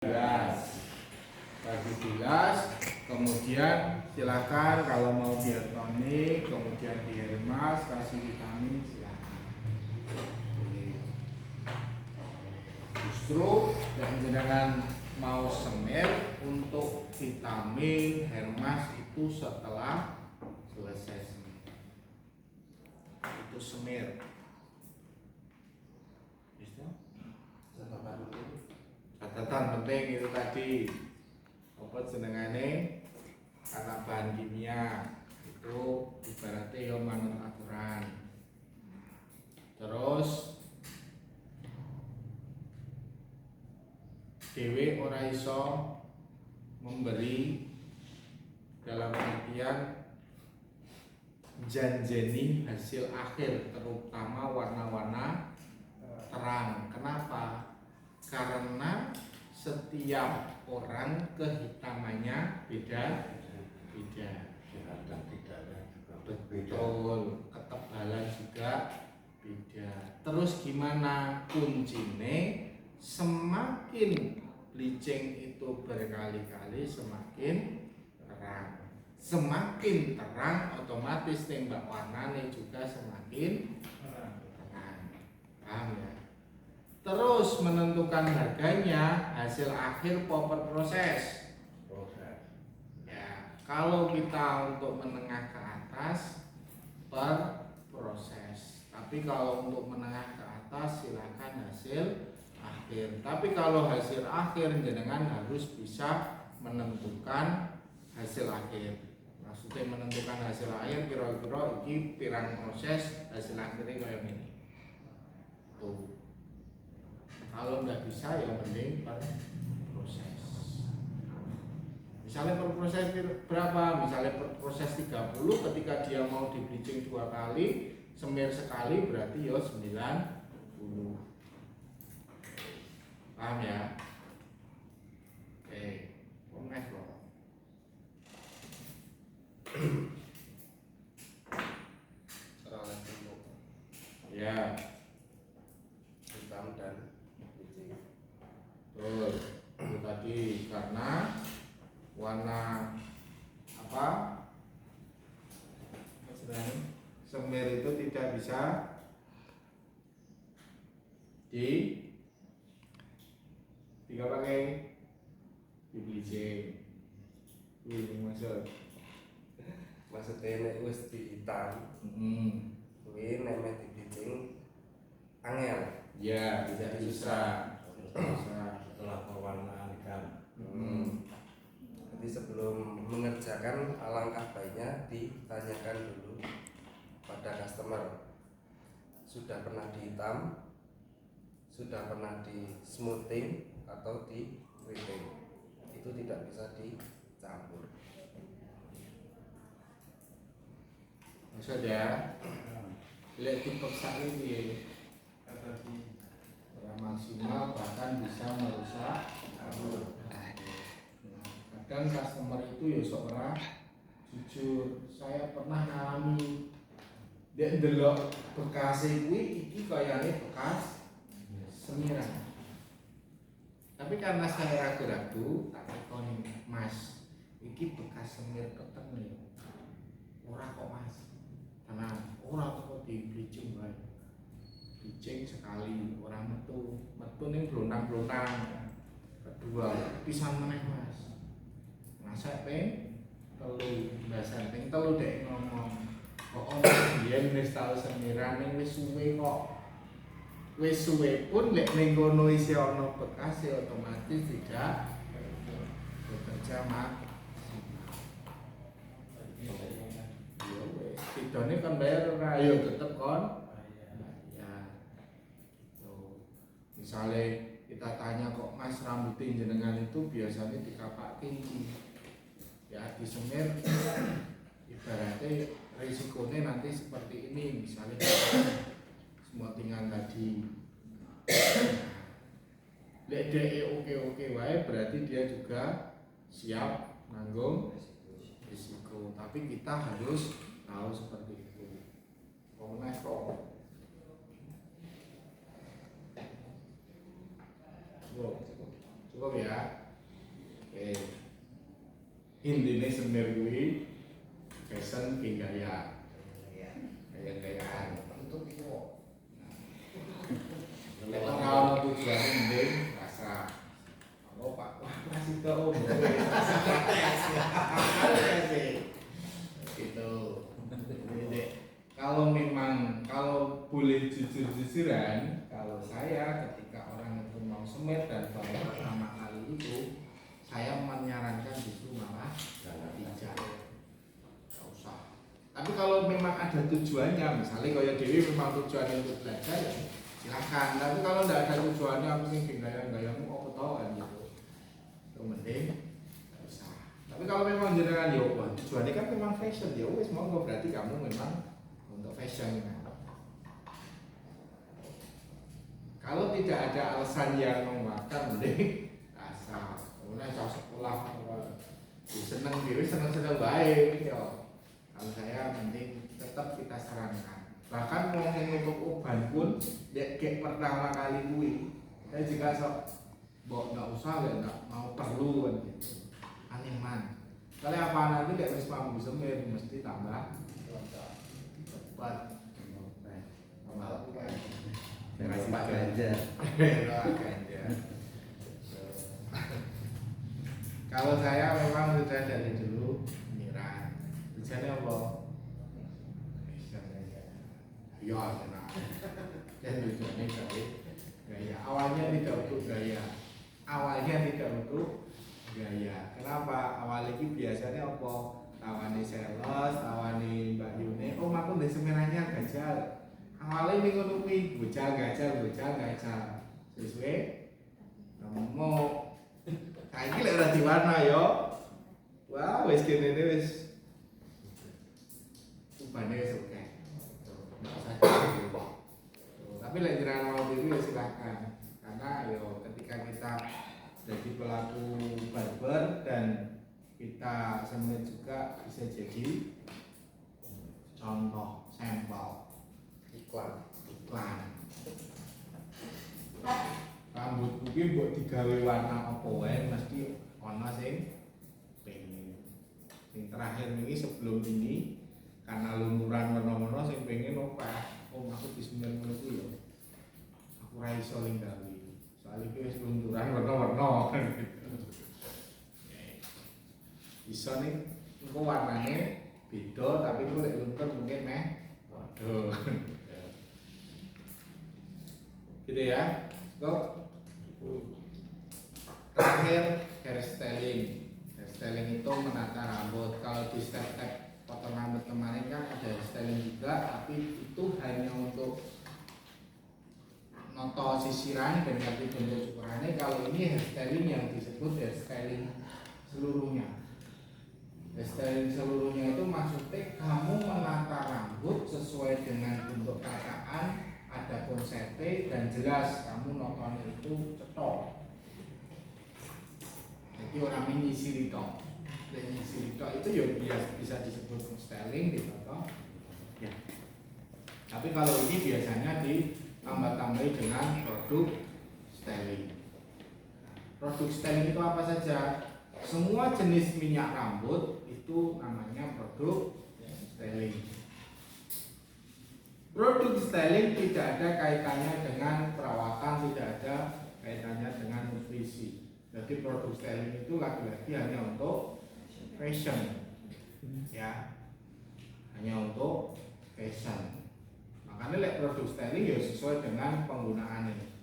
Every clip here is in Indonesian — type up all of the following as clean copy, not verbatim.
Bagi bilas, kemudian silakan kalau mau diet tonik, kemudian di Hermas kasih vitamin silakan. Justru yang jenengan mau semir untuk vitamin Hermas itu setelah selesai semir. Itu semir. Catatan penting itu tadi apa jenengane karena bahan kimia itu ibaratnya ya manut aturan. Terus dewe ora iso memberi dalam artian janjeni hasil akhir terutama warna-warna terang. Kenapa? Karena setiap orang kehitamannya beda-beda. Betul, ketebalan juga beda. Terus gimana kuncinya? Semakin bleaching itu berkali-kali semakin terang. Semakin terang otomatis tembak warnanya juga semakin terang. Paham ya? Terus menentukan harganya hasil akhir per proses. Ya, kalau kita untuk menengah ke atas per proses. Tapi kalau untuk menengah ke atas silakan hasil akhir. Tapi kalau hasil akhir jenengan harus bisa menentukan hasil akhir. Maksudnya menentukan hasil akhir kira-kira ini pirang proses hasil akhirnya kayak ini. Tuh. Kalau nggak bisa ya mending per proses. Misalnya per proses berapa? Misalnya per proses 30 ketika dia mau di bleaching 2 kali, semir sekali berarti ya 90. Paham ya? Oke, komentar loh. Ya. Hitam dan putih. Betul. Itu tadi karena warna apa? Semir itu tidak bisa tiga pakai di bleaching. Ini Maksudnya nek wis di hitam, kuwi nek di bleaching angel. Ya, tidak bisa. Setelah pewarnaan kan. Jadi sebelum mengerjakan alangkah baiknya ditanyakan dulu pada customer sudah pernah dihitam, sudah pernah di smoothing atau di wetting. Itu tidak bisa dicampur. Maksud ya, lihat dipaksa ini maksimal bahkan bisa merusak. Kadang customer itu ya seorang jujur, saya pernah ngalami dia ndelok bekas kuwi iki kayane bekas semiran. Tapi karena saya ragu-ragu, tak takoni, Mas, iki bekas semir peteng nih. Ora kok Mas. Tenang, ora kok di bleaching wae. Bleaching sekali, orang metu ning blontang-blontang. Kedua, pisan meneh Mas. Masak ping telu, basan ping telu dek ngomong. Kok biyen wis tau semiran ning wis suwe kok. Wis suwe pun nek ning kono isih ana bekas ya otomatis tidak bekerja mak. Yo wis, sidone kan bayar ora yo tetep kon. Misalnya kita tanya kok Mas rambutin jenengan itu biasanya dikapak tinggi ya di semir ibaratnya risikonya nanti seperti ini misalnya semua tinggal tadi DE oke wae berarti dia juga siap nanggung risiko tapi kita harus tahu seperti itu. Komentar kok Cukup ya. Oke. Intinya semir kuwi fashion ki gaya. Gaya-gayaan. Untuk itu kok. Nek ora ono tujuan mending rasa. Oh Pak, wah masih ke om. Gitu. Jadi, kalau boleh jujur-jujuran, kalau saya ketika orang itu mau semir dan baru pertama kali itu, saya menyarankan justru malah tidak usah. Tapi kalau memang ada tujuannya, misalnya kayak Dewi memang tujuannya untuk belajar, ya silakan. Tapi kalau tidak ada tujuannya, aku ingin gaya-gayamu, aku tahu kan gitu. Itu mending nggak usah. Tapi kalau memang jenengan ya, tujuannya kan memang fashion, ya wes monggo berarti kamu memang untuk fashion. Kalau tidak ada alasan yang menguatkan, mending asal. Kemudian asal sekolah, seneng diri, seneng baik. Ya. Kalau saya mending tetap kita sarankan. Bahkan mau untuk obat pun, kayak pertama kali gue, saya juga sok, nggak usah ya, nggak mau perlu kan gitu. Aneh man. Kalau apa nanti kayak wis mampu semir mesti tambah cepat. Terima kasih. Kalau saya memang sudah dari dulu menyerah. Tujuannya apa? Ya, benar. Dan tujuannya dari gaya. Awalnya tidak untuk gaya. Kenapa? Awalnya ini biasanya apa? Tawani sales, tawani Mbak Yune. Oh, aku dari semerahnya gajal. Awalnya ini ngono kuwi, gajal. Sesuai mau saiki lek ora diwarna yo. Wah, wis kene wis ubane wis oke. Tapi lek jenengan mau diri ya silakan. Karena yo ketika kita jadi pelaku barber dan kita sebenarnya juga bisa jadi contoh sampel iklan. Rambut mungkin buat digawe warna apa wae mesti ana sing pengen. Sing terakhir ini sebelum ini karena lumuran warna-warna sing pengen apa? Oh aku bismillah ngono kuwi ya. Aku ra iso ning gawe. Soale iki wis lumuran warna-warna. Iso ning engko warnane beda tapi ku lek luntur mungkin meh waduh. Gitu ya. Kok terakhir hairstyling itu menata rambut. Kalau di step-step potong rambut kemarin kan ada hairstyling juga, tapi itu hanya untuk noto sisiran dan ganti bentuk cukurannya. Kalau ini hairstyling yang disebut hairstyling seluruhnya. Hairstyling seluruhnya itu maksudnya kamu menata rambut sesuai dengan bentuk kataan, ada konsepnya dan jelas kamu nontonnya itu cetok. Jadi orang ini nyisiri tok. Dan nyisiri tok itu ya bisa disebut styling gitu toh. Ya. Tapi kalau ini biasanya ditambah-tambahi dengan produk styling. Produk styling itu apa saja? Semua jenis minyak rambut itu namanya produk styling. Produk styling tidak ada kaitannya dengan perawatan, tidak ada kaitannya dengan nutrisi. Jadi produk styling itu lagi-lagi hanya untuk fashion, ya, hanya untuk fashion. Makanya produk styling ya sesuai dengan penggunaannya.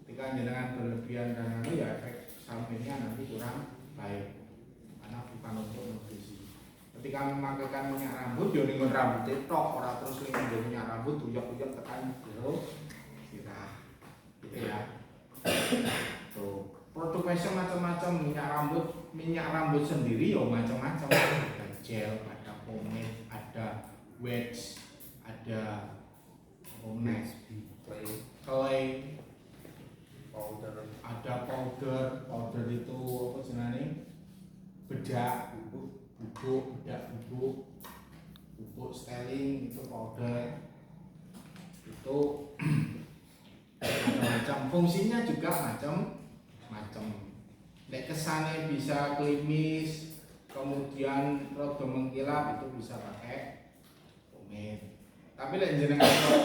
Ketika jenengan berlebihan dan ya efek sampingnya nanti kurang baik, karena bukan untuk nutrisi. Ketika memakaikan minyak rambut, ya dengan rambut tok, orang terus dengan minyak rambut, uyap-uyap tekan biro, sirah, gitu ya. Tuh, produk fashion macam-macam minyak rambut sendiri ya macam-macam. Ada gel, ada pomade, ada wax, ada clay, Powder. ada powder itu apa jenenge? Bedak, bubuk styling itu powder itu macam-macam, fungsinya juga macam-macam. macem. Nek kesane bisa klimis, kemudian rada mengkilap itu bisa pakai pomade. Tapi lek jenengan kok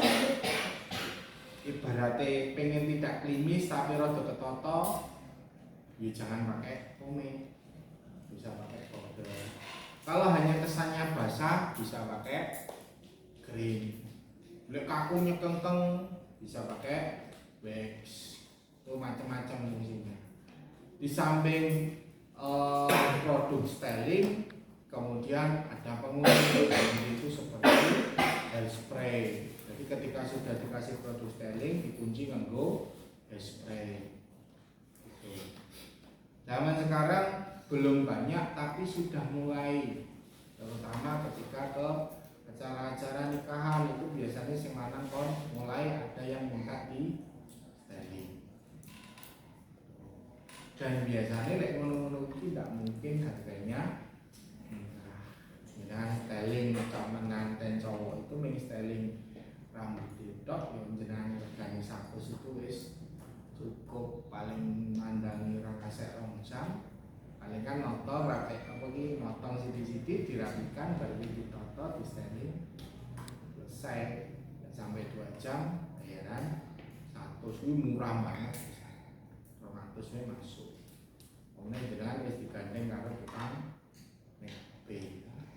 ibaratnya pengen tidak klimis tapi rada ketoto, ya jangan pakai pomade, bisa pakai powder. Kalau hanya kesannya basah bisa pakai krim. Lek kakunya kengkeng bisa pakai wax. Itu macam-macam fungsinya. Di samping produk styling, kemudian ada pengunci itu seperti hairspray. Jadi ketika sudah dikasih produk styling dikunci nganggo hairspray. Gitu. Zaman sekarang belum banyak tapi sudah mulai, terutama ketika ke acara-acara nikahan itu biasanya sing lanang kon mulai ada yang minta di styling. Dan biasanya lek ngono-ngono iki tidak mungkin harganya murah. Dengan styling menganten cowok itu mini styling rambut tok yang jenenge regane 100 itu wis cukup, paling mandangi ora kasek 2 jam. Paling kan motor rakyat apa iki motong sithik-sithik dirapikan baru ditoto di styling selesai sampai 2 jam bayaran 100 itu murah banget. 200 masuk. Kemudian jenengan wis digandeng karo tukang make up.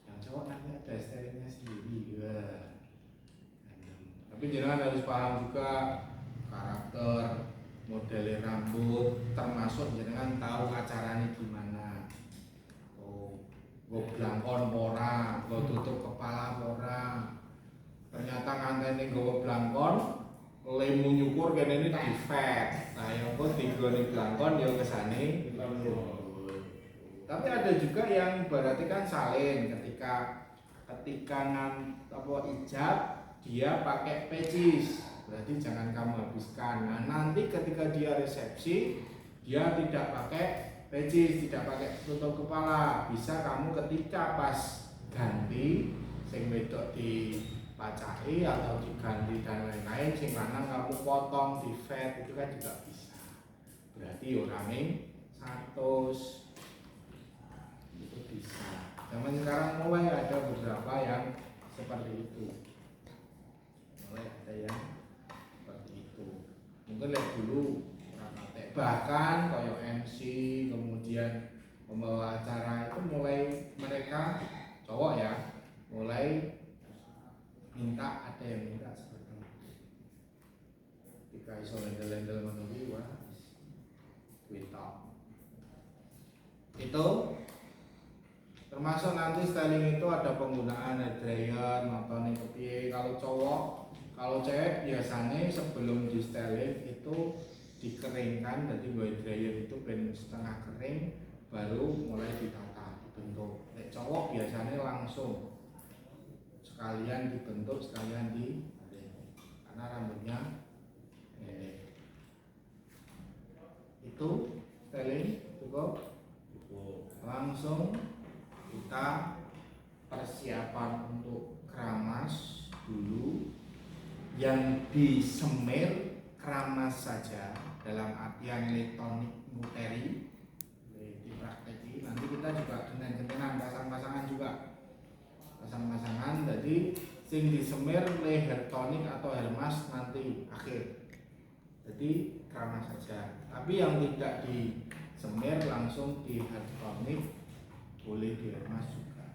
Yang cowok nanti ada stylingnya sendiri ya. Tapi jenengan harus paham juga karakter model rambut, termasuk jenengan tahu acaranya gimana. Oh, gue blangkon ora, gue tutup kepala ora. Ternyata ngantene gue blangkon, lemu nyukur kene ini di fat. Nah, yang kok digone blangkon ya kesane lembut. Tapi ada juga yang berarti kan salin ketika apa ijab dia pakai pecis. Berarti jangan kamu habiskan. Nah, nanti ketika dia resepsi dia tidak pakai pecis, tidak pakai tutup kepala. Bisa kamu ketika pas ganti sing wedok di pacai atau diganti dan lain-lain, sing lanang kamu potong di fat itu kan juga bisa. Berarti orangnya 100 itu bisa. Zaman sekarang mulai ada beberapa yang seperti itu. Mulai ada yang seperti itu. Mungkin lihat dulu bahkan kayak MC kemudian pembawa acara itu mulai mereka cowok ya mulai minta, ada yang minta seperti itu. Ketika iso lendel-lendel menunggu wah itu termasuk nanti styling itu ada penggunaan hair dryer, nontonnya kepiye. Kalau cowok, kalau cewek biasanya sebelum di styling itu dikeringkan, jadi hair dryer itu ben setengah kering baru mulai ditata dibentuk. Cowok biasanya langsung sekalian dibentuk sekalian di karena rambutnya itu styling cukup langsung kita persiapan untuk keramas dulu. Yang disemir keramas saja dalam artian letonik muteri dipraktekkan. Nanti kita juga dengan pasang-pasangan juga pasang-pasangan, jadi sing disemir hair tonic atau hair mask nanti akhir, jadi keramas saja. Tapi yang tidak disemir langsung di hair tonic boleh di hair mask juga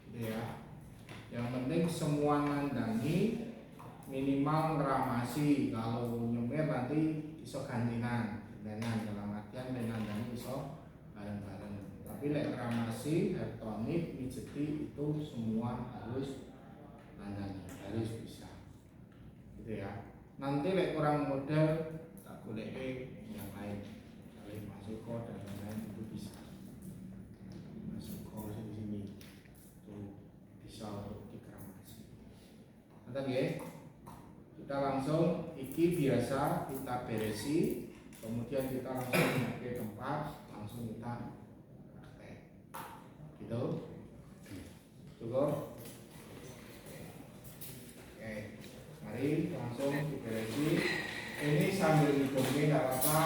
gitu ya. Yang penting semua nandangi minimal ngeramasi. Kalau nyemir nanti iso gantinan dalam artian nandangi iso bareng-bareng. Tapi lek ngeramasi hair tonic mijeti itu semua harus nandangi, harus bisa gitu ya. Nanti lek kurang model tak boleh yang lain, kalian masuk kode dan lain-lain itu bisa masuk kode di sini tuh bisa untuk dikeramasi. Nanti ya kita langsung iki biasa kita beresi, kemudian kita langsung ke tempat, langsung kita praktek gitu cukup. Oke, mari langsung diberesi. ini sambil ngitungin nggak apa-apa.